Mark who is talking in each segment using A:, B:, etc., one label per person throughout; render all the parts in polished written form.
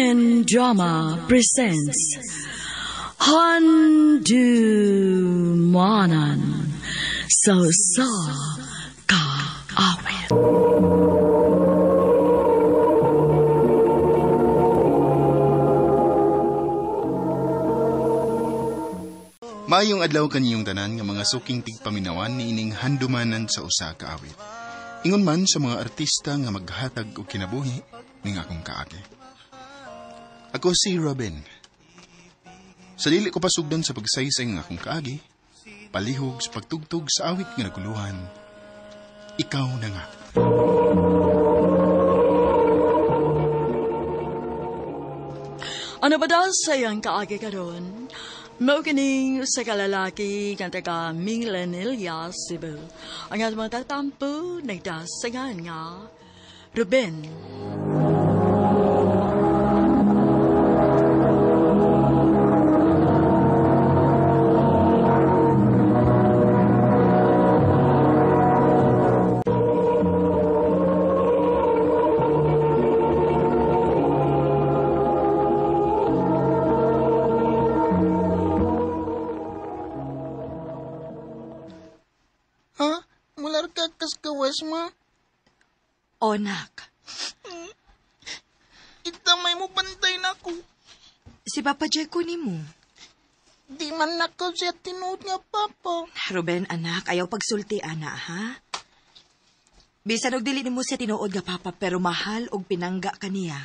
A: Ruben Drama presents Handumanan sa Kaawit.
B: Maayong adlaw kaniyong tanan nga mga suking tigpaminawan ni ining handumanan sa usa ka awit. Ingon man sa mga artista nga maghatag og kinabuhi ning akong kaagi. Ako si Robin. Sa dili ko pasugdan sa pagsaysay ng akong kaagi, palihog sa pagtugtog sa awit nga naguluhan. Ikaw na nga.
A: Ano ba daw sayang kaagi karon? Mao kining sa kalalaki kang taga Minglanilla, Cebu. Ang atong mga tatampo nagdasagan nga Ruben.
C: Ma?
A: Onak.
C: Itamay mo bantay na ko.
D: Si Papa Jeko ni mo.
C: Di man nakaw siya tinuod nga, Papa.
D: Ruben, anak, ayaw pagsulti, ana, ha? Bisan og dili nimo siya tinuod nga, Papa, pero mahal og pinangga kaniya.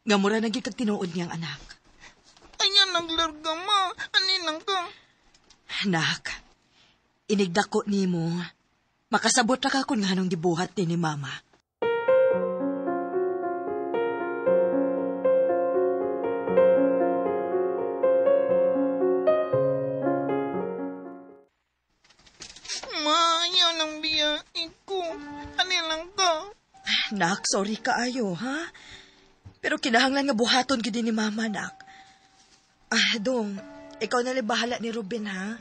D: Nga mura na gyud kag tinuod niyang anak.
C: Ayan naglarga, Ma. Aninang ka?
D: Anak, inigdako nimo. Makasabot ra ka kung nga nung gibuhat ni Mama.
C: Ma, yan ang biyain ko. Anilang ka?
D: Nak, sorry kaayo, ha? Pero kinahanglan nga buhaton gid ni Mama, nak. Dong, ikaw na lang bahala ni Ruben, ha?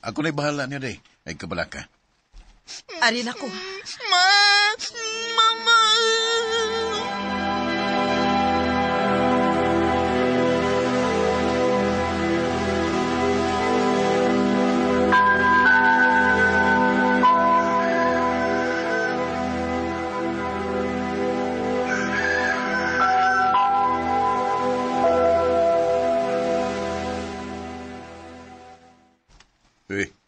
E: Ako na'y bahala niya, day. Ay kabala ka.
D: Arin ako.
C: Ma! Mama!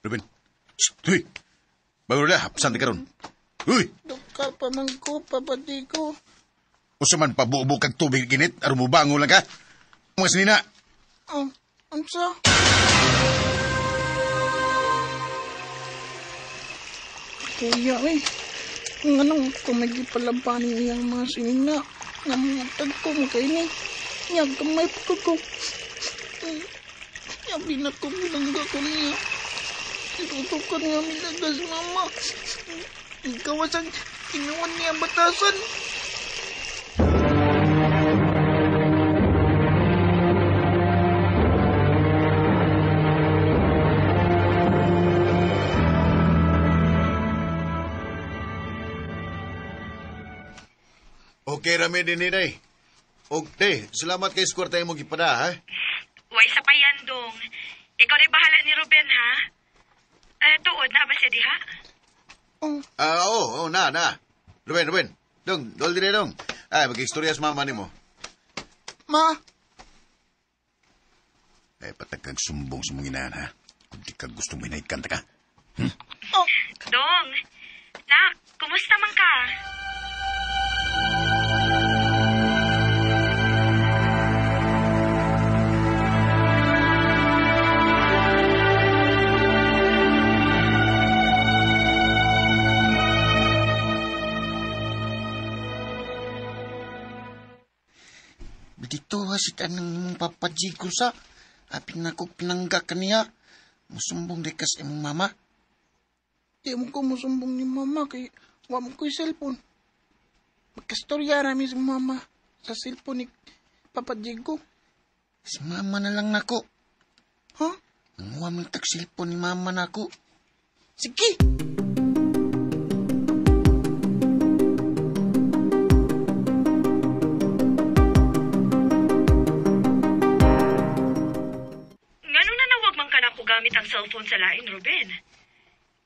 E: Ruben. Uy! Bago na, hapsan di karon. Uy!
C: Dukal pa man ko, papati ko.
E: Usa man pabubo kag tubig ginit, aron mo bango lang ka. Mga sinina.
C: Unsa? Kuya, nga nang kumagipalabanin iyang mga sinina. Namutag ko mo kayo ni. Nga gamay pa ko. Yabi na ko bilangga ko niya. Itutukan nga milagas, Mama. Ikaw asang inuwan niya batasan.
E: Okay, rami din ni day. Okay, salamat kay square tayo mo gipada, ha?
D: Way sa payan, Dong. Ikaw na bahala ni Ruben, ha? Tuod na ba siya diha?
E: Oo, na. Ruben. Dong, dol din dong. Mag-istorya sa mama ni mo.
C: Ma!
E: Patag kag sumbong sa mga inahan, ha? Kung di kag gusto mo inaikanta ka.
D: Dong, nak, kumusta man ka?
C: Dito si kanang papajigol sa apin na ko pinangga kaniya. Musumbong di kas imong mama. Di mo ko musumbong ni mama kay wa mo ko'y cellphone. Magkastorya rami si mama sa cellphone ni papajigo. Si mama na lang nako. Ha? Ang wa mo tag cellphone ni mama nako. Sige!
D: cellphone sa lain, Ruben.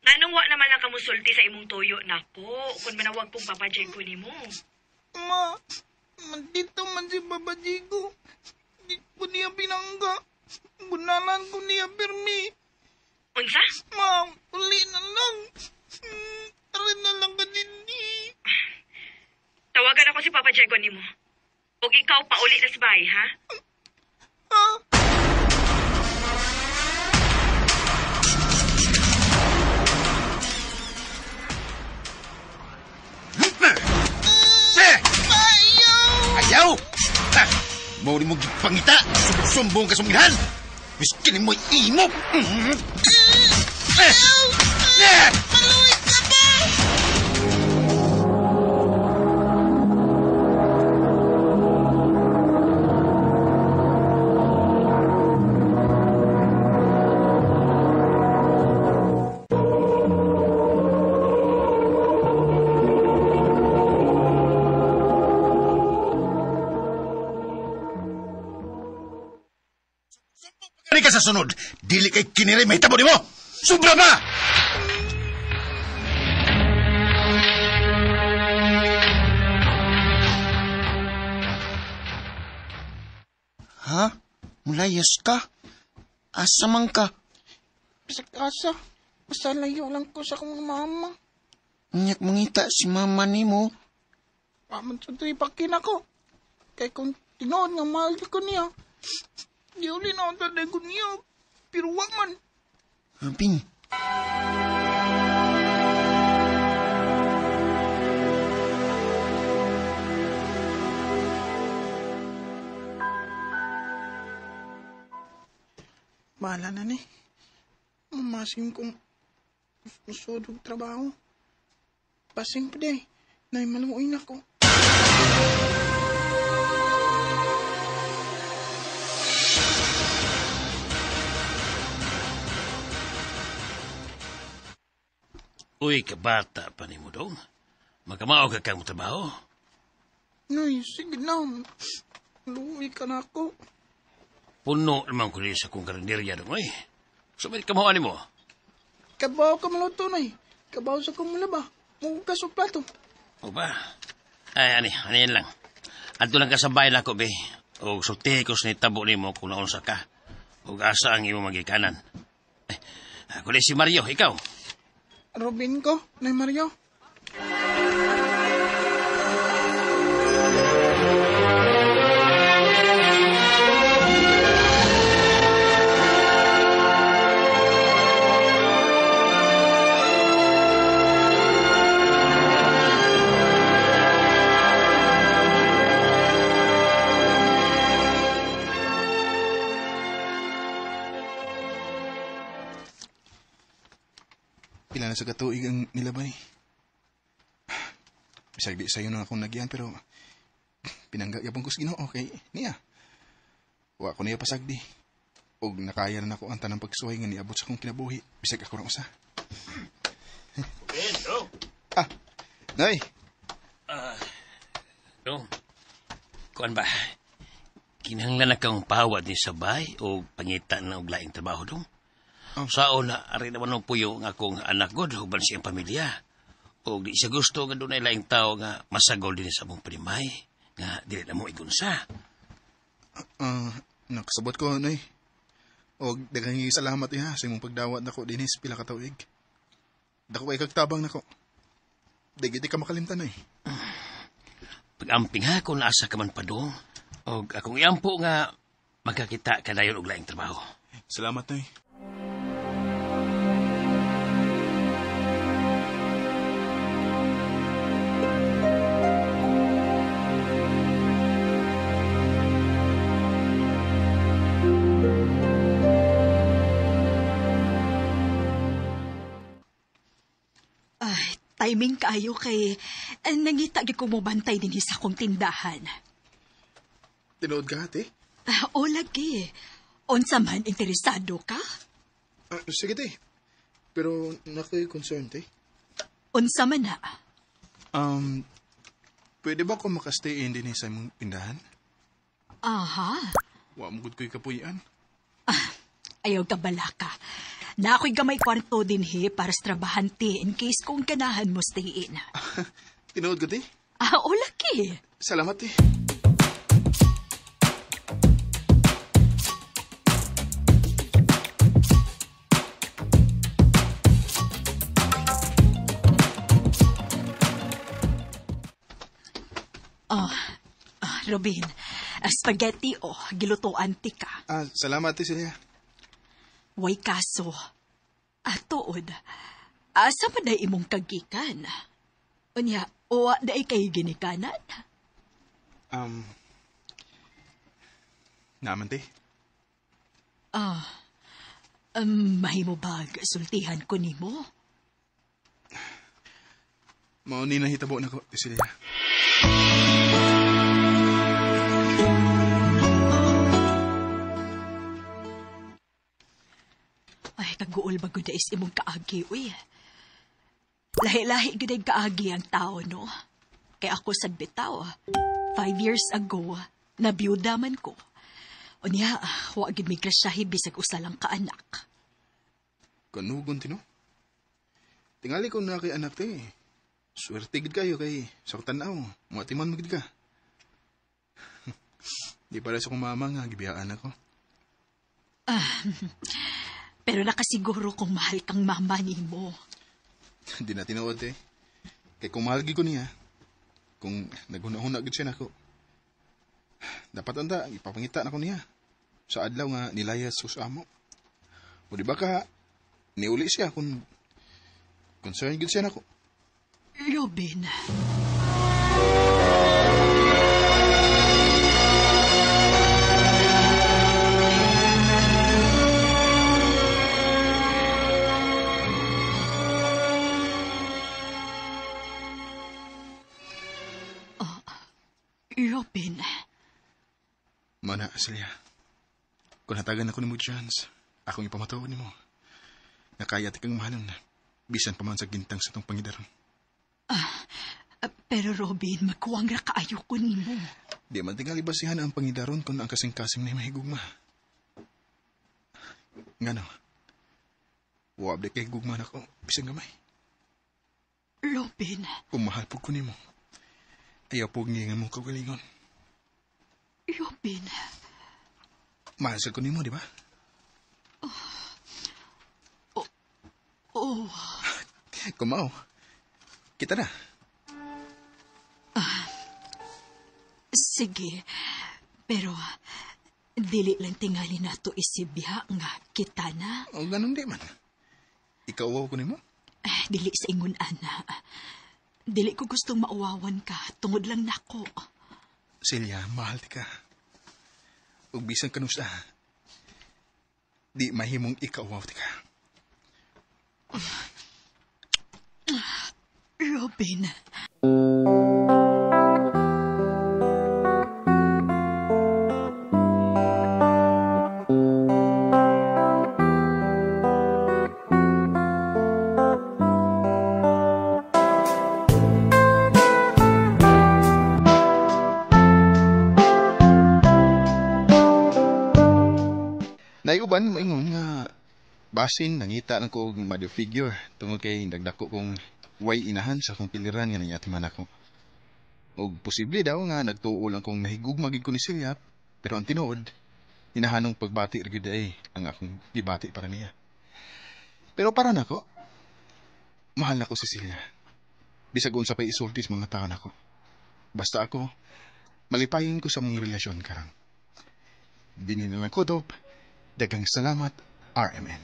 D: Nganong wa naman lang kamusulti sa imong tuyo nako kung manawag kong papajay ko nimo.
C: Ma, dito man si Papa Jigo. Di ko niya pinangga. Bunalan ko niya pirmi.
D: Unsa?
C: Ma, uli na lang. Arin na lang ka hindi.
D: Tawagan ako si Papa Diego nimo. Og ikaw pauli na sa bahay, ha?
C: Ha?
E: Ayaw! Ha! Mauli mo gipangita! Sumbong ka sumihan! Miskin mo imok!
C: Maluwit ka ba?
E: Kani ka sa sunod! Dili kay kiniri may tabo mo! Sobra ba?
C: Ha? Mulayas ka? Asa man ka?
F: Bisag asa, basta layo lang ko sa kong mama.
C: Nyak mangita si mama nimo.
F: Paman sa tripakin ako. Kay kung tinood nga mahal ko niya, di uli na ako taday ko niya. Pero wag man.
C: Abing,
F: Bahala na ni. Mamasim kong masudog trabaho. Pasing pa day, na maluoy na ko.
G: Uy, kabata pa ni mo dong. Magkamao ka kang trabaho.
F: Noy, sige na. Maluoy ka na ako.
G: Puno naman ko rin sa kong karinderya dong, oy. So, may kamawaan mo.
F: Kabaw ka maluto na Kabaw sa kong mulaba. Mugas o plato.
G: O ba? Ay, ano yan lang. Adto lang ka sa bayan ako, be. O sulti ko sa nitabo ni mo kung naunsa ka. O asa ang imo magikanan. Eh, ako rin si Mario, ikaw.
F: Robin ko, Nay Mario.
B: Pila na sa katuig ang nilabay. Bisag di sa'yo na akong nagyan, pero pinanggagapon ko sa Ginoo, okay? Niya. Wa ko niya pasagdi. Og nakaya na ako ang tanang pagsuhay nga niabot sa akong kinabuhi. Bisag ako na usa.
G: Pedro.
B: Nay!
G: Dong, kuan ba? Kinahanglan na kang pahawad ni sabay o pangitan na og laing trabaho dong?
B: Oh.
G: Sao na ari naman ng puyo nga akong anak god uban siyang pamilya. O di siya gusto nga doon ay laing tao nga masagol din sa mong primay. Nga dili na mo igunsa.
B: Nakasabot ko, Nay. Og daghang salamat sa imong pagdawat nako dinis pila ka tuig. Dako kay kagtabang nako. Di ka makalimtan, Nay.
G: Pag-amping ha kung naasa ka man pa dong. O akong iampo nga magkakita ka dayon og laing trabaho.
B: Salamat, Nay.
D: Ay, timing kayo kay nangita gyud ko mo bantay din sa akong tindahan.
B: Tinood ka, ate?
D: O lagi. Unsa man interesado ka?
B: Sige, te. Pero nakoy concern, te.
D: Unsa man na?
B: Pwede ba ako makastay in din sa imong tindahan?
D: Aha.
B: Wa mo gud ko'y kapuyan.
D: Ayaw ka bala ka. Na ako'y gamay kwarto din para sa trabahante in case kung ganahan mo stayin.
B: Tinuod ko, te.
D: O laki.
B: Salamat, te.
D: Robin, spaghetti gilutoan ti ka.
B: Salamat, te, Celia.
D: Way kaso. Tuod, asa man na imong kagikan? Unya, da kay ginikanan?
B: Naman, te.
D: Mahimo bag, sultihan ko nimo?
B: Mauni na hitabo na ko, te, Celia.
D: Ay, kaguol ba gud is imong kaagi, uy. Lahi-lahi gud kaagi ang tao, no? Kay ako sad bitaw. 5 years ago, nabiyuda man ko. Unya, wa gid mi grasyahi bisag usa lang ka anak.
B: Kanugon, tino? Tingali ko na kay anak, te. Swerte gid kayo kay sa tanaw. Matiman mo gid ka. Di para sa kumama nga, gibiyaan ako.
D: Pero nakasiguro kung mahal kang mama nimo.
B: Di na tinuod, eh. Kay kung mahal gid ko niya, kung naghuna-huna gid siya nako, dapat anda, ipapangita na ko niya. Sa adlaw nga nilayas sus amo. O di ba ka, niuli siya kung concerned gid siya nako.
D: Robin. Robin.
B: Mana, Celia. Kung hatagan ako ni mo chance, akong ipamatawa ni mo. Nakaya ti kang mahalan na. Bisan pa man sa gintang sa tong pangidaron.
D: Pero Robin, magkuwang ra kaayo ko nimo.
B: Di man tingali basihan ang pangidaron kung ang kasing-kasing na mahigugma. Nga no, wab di kay higugma na ko, bisang gamay.
D: Robin.
B: Kung mahal po ko ni mo, ayaw po ngingan mo kagalingon.
D: Robin.
B: Mahal ko ni mo, di ba?
D: Oh.
B: Kumao. Kita na.
D: Sige. Pero, dili lang tingali na to isibya nga kita na.
B: O ganun di man. Ikaw awaw ko ni mo?
D: Dili sa ingon, ana. Dili ko gustong mauwawan ka. Tungod lang nako.
B: Celia, mahal ti ka. Ug bisan kanusa, di mahimong ikawaw ti ka.
D: Robin.
B: Naiuban, maingon nga, basin, nangita na ko og mother figure. Tungod kay dagdako kong way inahan sa kong piliran nga nanyatiman ako. Og posible daw nga nagtuo lang kong nahigugma gid ko ni Celia, pero ang tinuod, hinahanong pagbati ra gyud ay ang akong gibati para niya. Pero para nako, mahal nako si Celia. Bisag unsa pay isulti sa mga tao nako. Basta ako, malipayon ko sa mong relasyon karang. Dinin na lang ko, Dop. Daghang salamat, RMN.